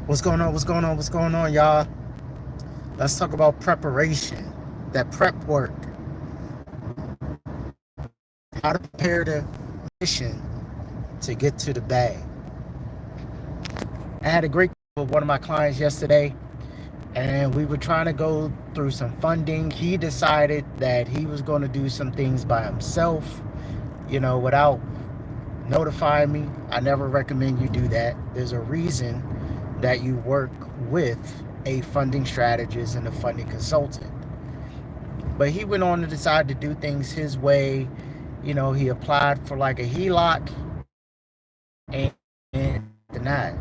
What's going on? What's going on? What's going on, y'all? Let's talk about preparation. That prep work. How to prepare the mission to get to the bag. I had a great with one of my clients yesterday, and we were trying to go through some funding. He decided that he was going to do some things by himself, without notifying me. I never recommend you do that. There's a reason that you work with a funding strategist and a funding consultant. But he went on to decide to do things his way. He applied for like a HELOC and denied.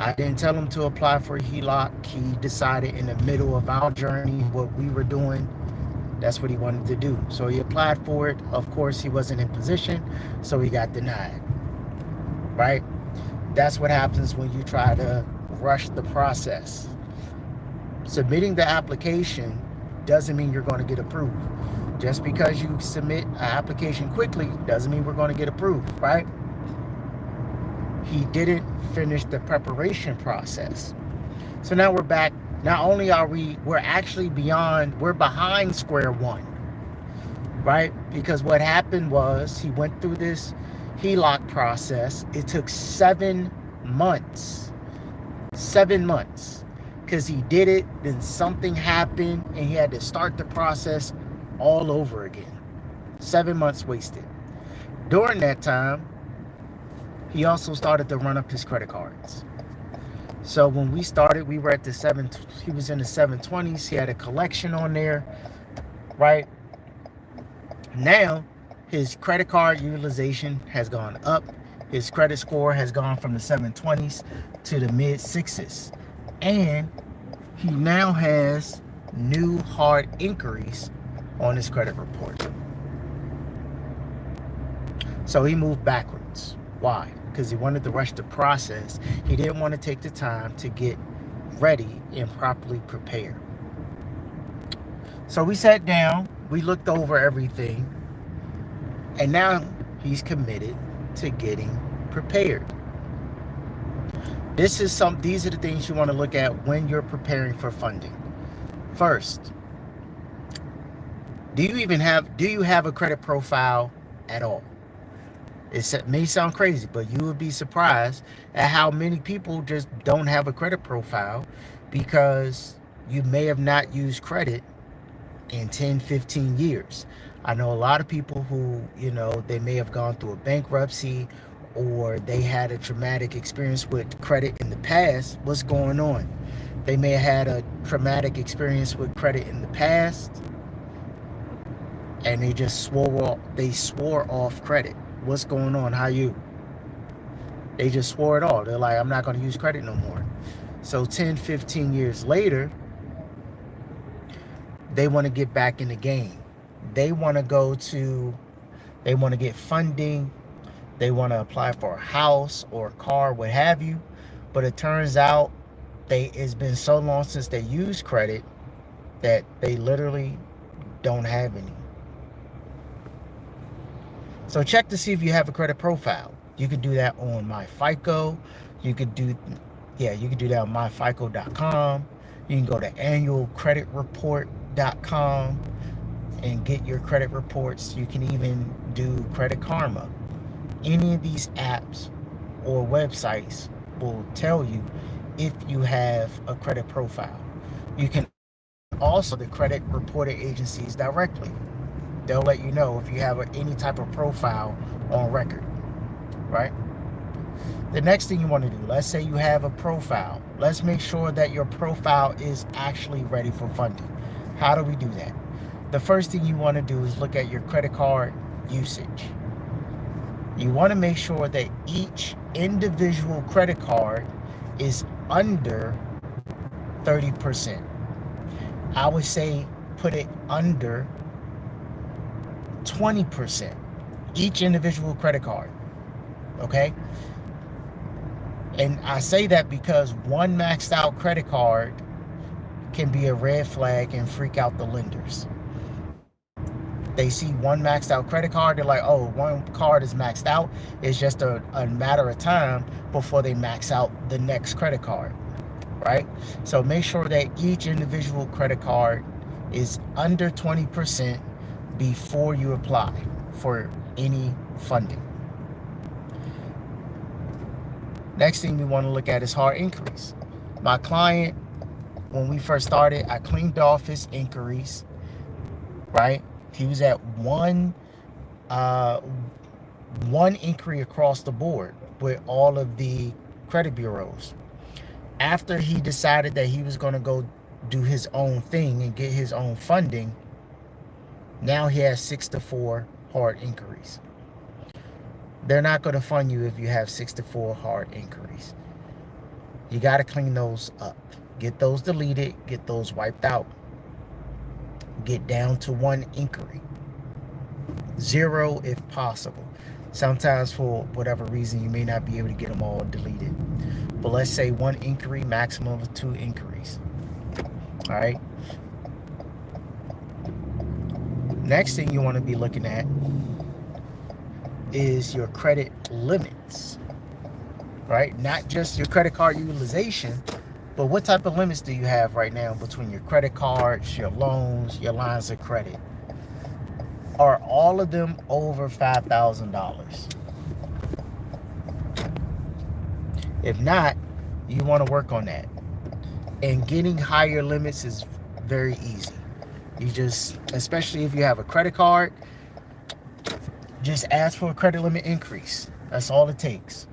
I didn't tell him to apply for a HELOC. He decided in the middle of our journey, what we were doing, that's what he wanted to do. So he applied for it. Of course, he wasn't in position, so he got denied. Right? That's what happens when you try to rush the process. Submitting the application doesn't mean you're going to get approved. Just because you submit an application quickly doesn't mean we're going to get approved, right? He didn't finish the preparation process. So now we're back. Not only are we're actually we're behind square one, right? Because what happened was he went through this HELOC process. It took 7 months. 7 months. Because he did it, then something happened, and he had to start the process all over again. 7 months wasted. During that time, he also started to run up his credit cards. So when we started, we were at he was in the 720s. He had a collection on there, right? Now, his credit card utilization has gone up. His credit score has gone from the 720s to the mid 6s. And he now has new hard inquiries on his credit report. So he moved backwards. Why? Because he wanted to rush the process. He didn't want to take the time to get ready and properly prepare. So we sat down, we looked over everything, and now he's committed to getting prepared. These are the things you want to look at when you're preparing for funding. First, do you have a credit profile at all? It may sound crazy, but you would be surprised at how many people just don't have a credit profile because you may have not used credit in 10, 15 years. I know a lot of people who, they may have gone through a bankruptcy or they had a traumatic experience with credit in the past. What's going on? They may have had a traumatic experience with credit in the past and they just swore off credit. What's going on? How you? They just swore it all. They're like, I'm not going to use credit no more. So 10, 15 years later, they want to get back in the game. They want to get funding. They want to apply for a house or a car, what have you. But it turns out it's been so long since they used credit that they literally don't have any. So check to see if you have a credit profile. You could do that on MyFICO. You could do that on myfico.com. You can go to annualcreditreport.com and get your credit reports. You can even do Credit Karma. Any of these apps or websites will tell you if you have a credit profile. You can also the credit reporting agencies directly. They'll let you know if you have any type of profile on record, right? The next thing you want to do, let's say you have a profile. Let's make sure that your profile is actually ready for funding. How do we do that? The first thing you want to do is look at your credit card usage. You want to make sure that each individual credit card is under 30%. I would say put it under 20%. Each individual credit card. Okay? And I say that because one maxed out credit card can be a red flag and freak out the lenders. They see one maxed out credit card, they're like, oh, one card is maxed out. It's just a matter of time before they max out the next credit card, right? So make sure that each individual credit card is under 20% before you apply for any funding. Next thing we want to look at is hard inquiries. My client, when we first started, I cleaned off his inquiries, right? He was at one inquiry across the board with all of the credit bureaus. After he decided that he was going to go do his own thing and get his own funding, now he has 6 to 4 hard inquiries. They're not going to fund you if you have 6 to 4 hard inquiries. You got to clean those up. Get those deleted, get those wiped out. Get down to 1 inquiry. 0 if possible. Sometimes for whatever reason you may not be able to get them all deleted. But let's say 1 inquiry, maximum of 2 inquiries. All right. Next thing you want to be looking at is your credit limits, right? Not just your credit card utilization, but what type of limits do you have right now between your credit cards, your loans, your lines of credit? Are all of them over $5,000? If not, you want to work on that. And getting higher limits is very easy. You just, especially if you have a credit card, just ask for a credit limit increase. That's all it takes.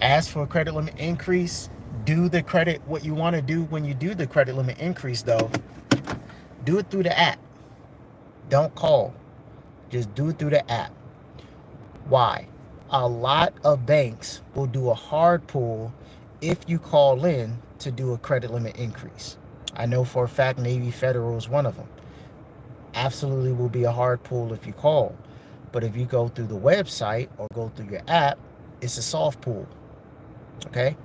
Ask for a credit limit increase. Do the credit, what you want to do when you do the credit limit increase though, do it through the app. Don't call. Just do it through the app. Why? A lot of banks will do a hard pull if you call in to do a credit limit increase. I know for a fact Navy Federal is one of them. Absolutely will be a hard pull if you call. But if you go through the website or go through your app, it's a soft pull. Okay?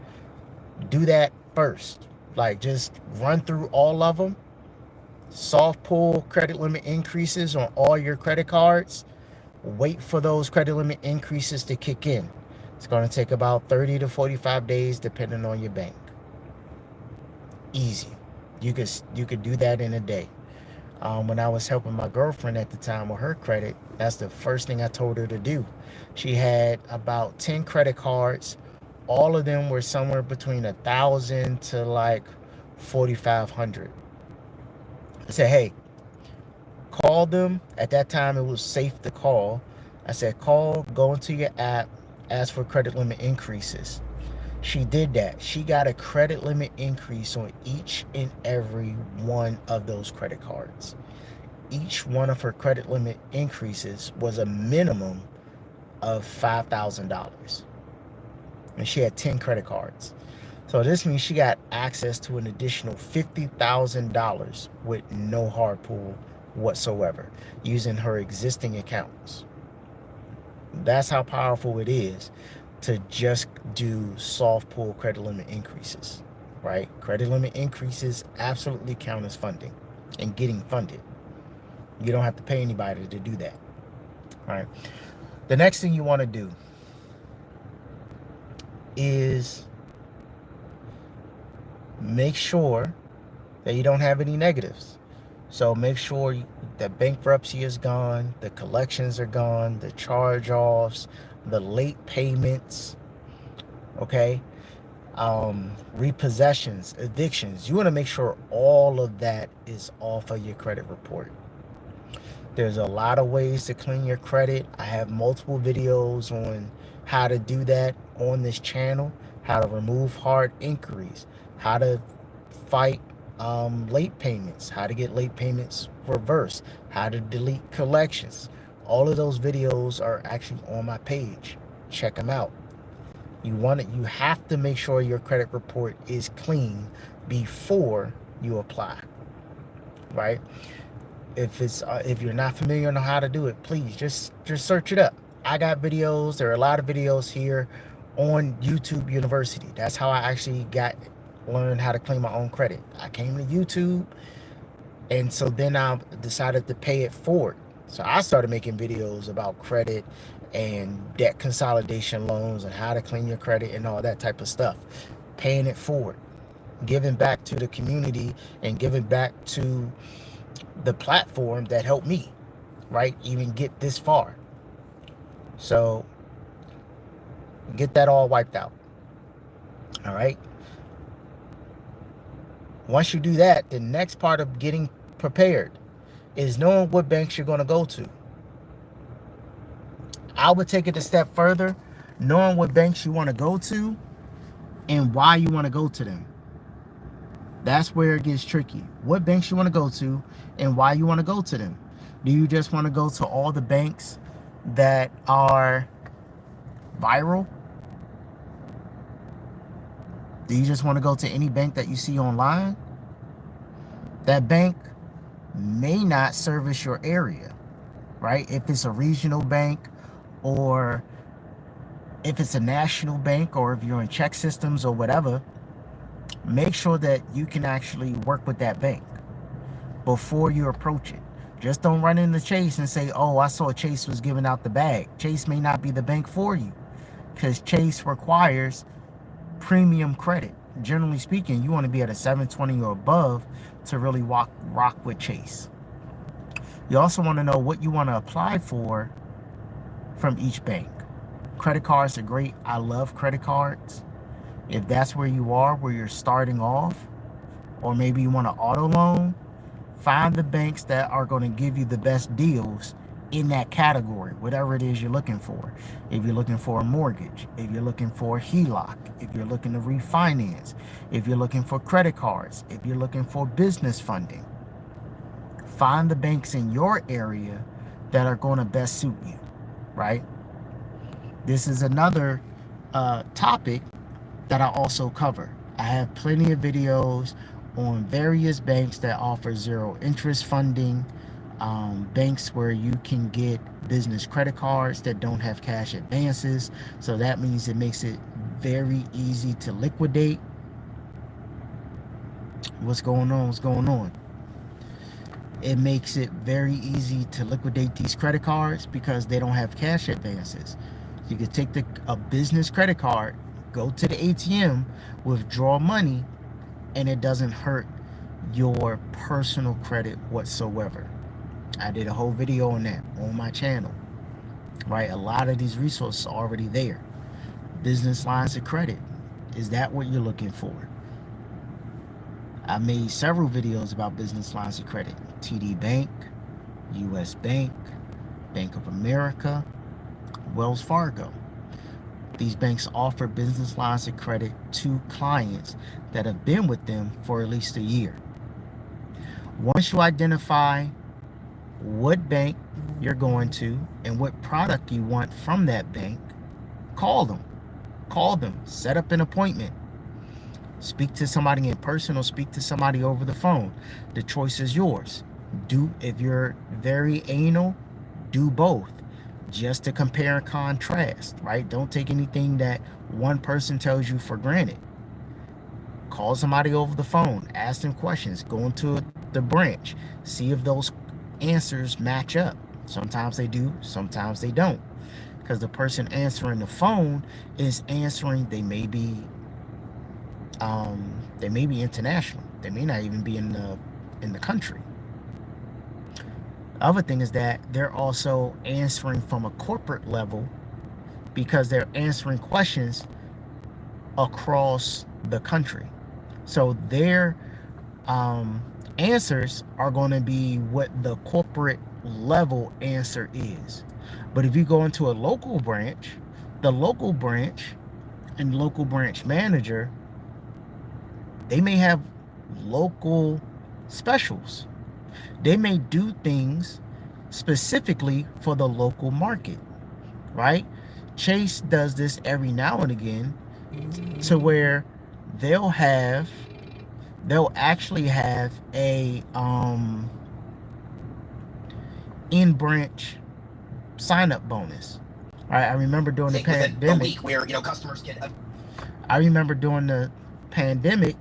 Do that first. Like, just run through all of them. Soft pull credit limit increases on all your credit cards. Wait for those credit limit increases to kick in. It's going to take about 30 to 45 days depending on your bank. Easy. You could do that in a day. When I was helping my girlfriend at the time with her credit, that's the first thing I told her to do. She had about 10 credit cards. All of them were somewhere between $1,000 to like $4,500. I said, hey, call them. At that time, it was safe to call. I said, call, go into your app, ask for credit limit increases. She did that. She got a credit limit increase on each and every one of those credit cards. Each one of her credit limit increases was a minimum of $5,000. And she had 10 credit cards. So this means she got access to an additional $50,000 with no hard pull whatsoever using her existing accounts. That's how powerful it is to just do soft pull credit limit increases, right? Credit limit increases absolutely count as funding and getting funded. You don't have to pay anybody to do that, all right? The next thing you want to do is make sure that you don't have any negatives. So make sure that bankruptcy is gone, the collections are gone, the charge-offs, the late payments, okay? Repossessions, evictions. You want to make sure all of that is off of your credit report. There's a lot of ways to clean your credit. I have multiple videos on how to do that on this channel, how to remove hard inquiries, how to fight late payments, how to get late payments reversed, how to delete collections. All of those videos are actually on my page. Check them out. You have to make sure your credit report is clean before you apply, right? If you're not familiar on how to do it, please just search it up. I got videos. There are a lot of videos here on YouTube University. That's how I actually learned how to clean my own credit. I came to YouTube, And so then I decided to pay it forward. So I started making videos about credit and debt consolidation loans and how to clean your credit and all that type of stuff. Paying it forward, giving back to the community and giving back to the platform that helped me, right? Even get this far. So get that all wiped out. All right. Once you do that, the next part of getting prepared is knowing what banks you're going to go to. I would take it a step further, knowing what banks you want to go to and why you want to go to them. That's where it gets tricky. What banks you want to go to and why you want to go to them. Do you just want to go to all the banks that are viral? Do you just want to go to any bank that you see online? That bank may not service your area, right? If it's a regional bank, or if it's a national bank, or if you're in check systems or whatever, make sure that you can actually work with that bank before you approach it. Just don't run into Chase and say, oh, I saw Chase was giving out the bag. Chase may not be the bank for you, because Chase requires premium credit. Generally speaking, you want to be at a 720 or above to really rock with Chase. You also want to know what you want to apply for from each bank. Credit cards are great. I love credit cards. If that's where you are, where you're starting off, or maybe you want an auto loan, find the banks that are going to give you the best deals in that category, whatever it is you're looking for. If you're looking for a mortgage, if you're looking for a HELOC, if you're looking to refinance, if you're looking for credit cards, if you're looking for business funding, find the banks in your area that are going to best suit you, right? This is another topic that I also cover. I have plenty of videos on various banks that offer zero interest funding, banks where you can get business credit cards that don't have cash advances. So that means it makes it very easy to liquidate. What's going on? It makes it very easy to liquidate these credit cards because they don't have cash advances. You can take a business credit card, go to the ATM, withdraw money, and it doesn't hurt your personal credit whatsoever. I did a whole video on that on my channel, right? A lot of these resources are already there. Business lines of credit, is that what you're looking for? I made several videos about business lines of credit. TD Bank, US Bank, Bank of America, Wells Fargo. These banks offer business lines of credit to clients that have been with them for at least a year. Once you identify what bank you're going to and what product you want from that bank, call them, set up an appointment. Speak to somebody in person or speak to somebody over the phone. The choice is yours. If you're very anal, do both, just to compare and contrast, right? Don't take anything that one person tells you for granted. Call somebody over the phone, ask them questions, go into the branch, see if those answers match up. Sometimes they do, sometimes they don't, because the person answering the phone is answering, they may be international, they may not even be in the country. The other thing is that they're also answering from a corporate level, because they're answering questions across the country. So their answers are going to be what the corporate level answer is. But if you go into a local branch, the local branch and local branch manager, they may have local specials. They may do things specifically for the local market, right? Chase does this every now and again, to where they'll actually have a in-branch sign-up bonus. Right? I remember during the pandemic, a week where customers get. I remember during the pandemic,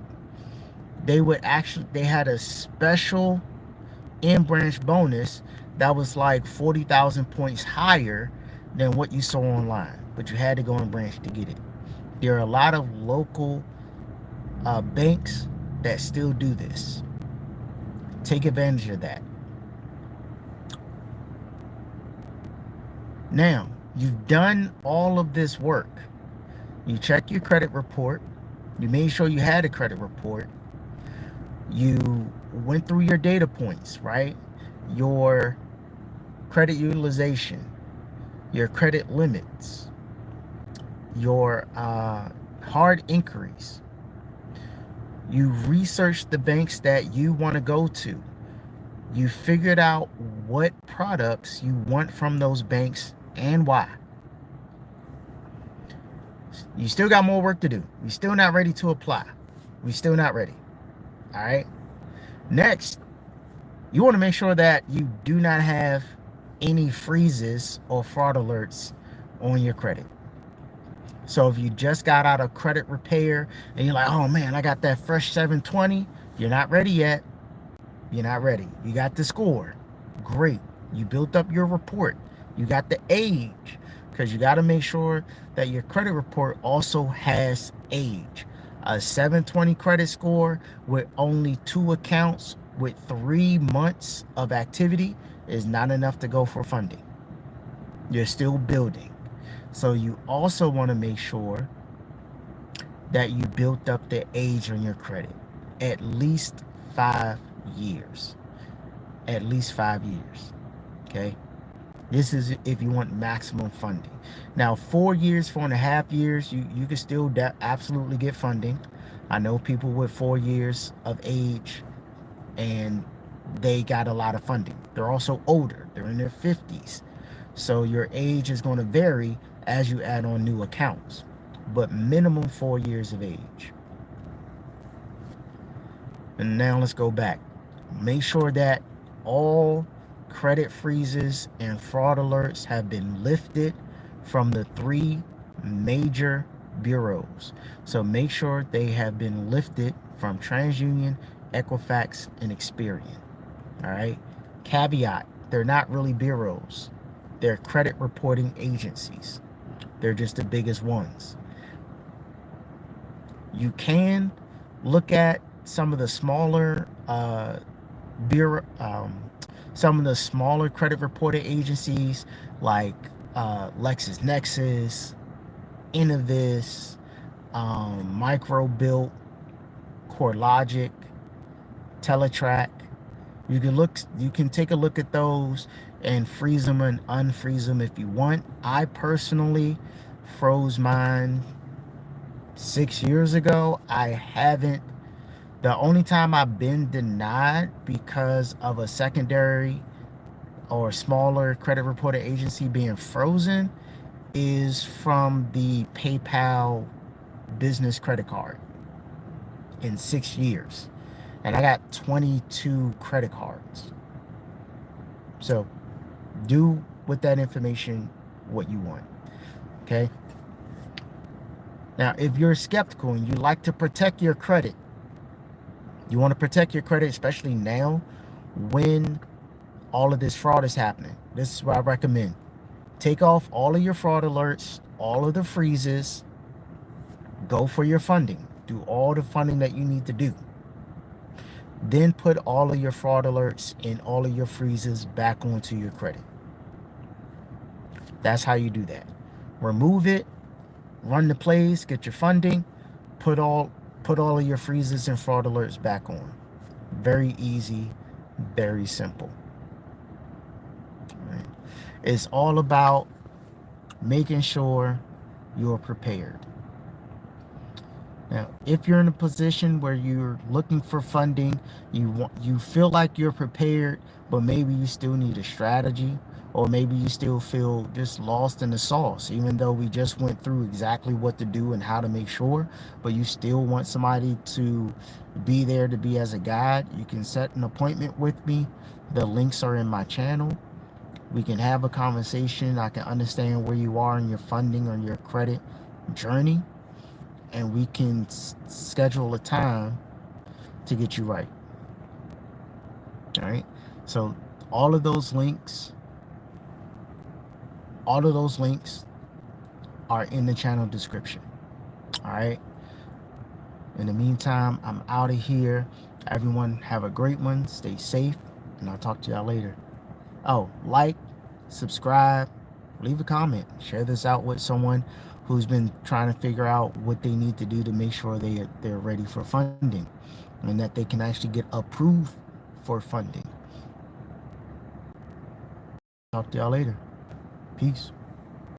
they had a special in-branch bonus that was like 40,000 points higher than what you saw online, but you had to go in branch to get it. There are a lot of local banks that still do this. Take advantage of that. Now, you've done all of this work. You check your credit report. You made sure you had a credit report. You went through your data points, right? Your credit utilization, your credit limits, your hard inquiries. You researched the banks that you want to go to. You figured out what products you want from those banks and why. You still got more work to do. You're still not ready to apply. We're still not ready. All right. Next, you want to make sure that you do not have any freezes or fraud alerts on your credit. So if you just got out of credit repair and you're like, oh man, I got that fresh 720, you're not ready yet. You're not ready. You got the score. Great. You built up your report. You got the age, because you got to make sure that your credit report also has age. A 720 credit score with only 2 accounts with 3 months of activity is not enough to go for funding. You're still building. So you also want to make sure that you built up the age on your credit. At least 5 years. At least 5 years. Okay? This is if you want maximum funding. Now, 4 years, 4.5 years, you can still absolutely get funding. I know people with 4 years of age and they got a lot of funding. They're also older. They're in their 50s. So your age is going to vary as you add on new accounts. But minimum 4 years of age. And now let's go back. Make sure that all credit freezes and fraud alerts have been lifted from the 3 major bureaus. So make sure they have been lifted from TransUnion, Equifax, and Experian. All right. Caveat, they're not really bureaus. They're credit reporting agencies. They're just the biggest ones. You can look at some of the smaller bureau, some of the smaller credit reporting agencies like LexisNexis, Innovis, Microbilt, CoreLogic, Teletrack. You can take a look at those and freeze them and unfreeze them if you want. I personally froze mine 6 years ago. I haven't. The only time I've been denied because of a secondary or smaller credit reporting agency being frozen is from the PayPal business credit card in 6 years. And I got 22 credit cards. So do with that information what you want. Okay? Now, if you're skeptical and you like to protect your credit, you want to protect your credit, especially now when all of this fraud is happening. This is what I recommend. Take off all of your fraud alerts, all of the freezes, go for your funding. Do all the funding that you need to do. Then put all of your fraud alerts and all of your freezes back onto your credit. That's how you do that. Remove it, run the plays, get your funding, put all of your freezes and fraud alerts back on. Very easy, very simple. Right. It's all about making sure you're prepared. Now, if you're in a position where you're looking for funding, you feel like you're prepared, but maybe you still need a strategy, or maybe you still feel just lost in the sauce, even though we just went through exactly what to do and how to make sure, but you still want somebody to be there to be as a guide, you can set an appointment with me. The links are in my channel. We can have a conversation. I can understand where you are in your funding or your credit journey, and we can schedule a time to get you right. All right. So all of those links, are in the channel description. All right. In the meantime, I'm out of here. Everyone have a great one. Stay safe, and I'll talk to y'all later. Oh, like, subscribe, leave a comment, share this out with someone who's been trying to figure out what they need to do to make sure they're ready for funding, and that they can actually get approved for funding. Talk to y'all later. Peace.